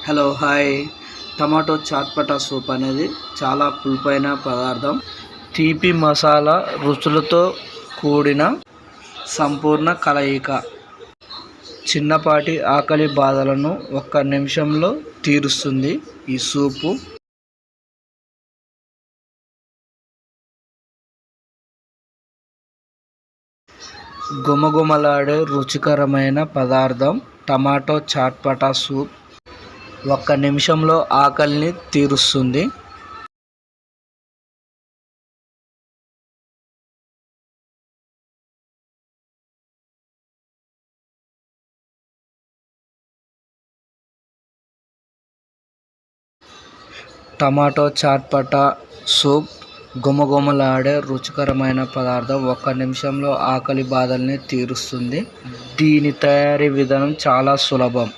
Hello hi. Tomato చాట్పటా soup అనేది చాలా పులుపైన పదార్థం. తీపి మసాలా రుచులతో కూడిన సంపూర్ణ కలయిక. చిన్నపాటి ఆకలి బాధలను ఒక్క నిమిషంలో తీరుస్తుంది ఈ సూపు. గుమగుమలాడే రుచికరమైన పదార్థం టమాటో చాట్పటా సూప్ ఒక్క నిమిషంలో ఆకలిని తీరుస్తుంది. టమాటో చాట్పటా సూప్ గుమగుమలాడే రుచికరమైన పదార్థం ఒక్క నిమిషంలో ఆకలి బాధల్ని తీరుస్తుంది. దీని తయారీ విధానం చాలా సులభం.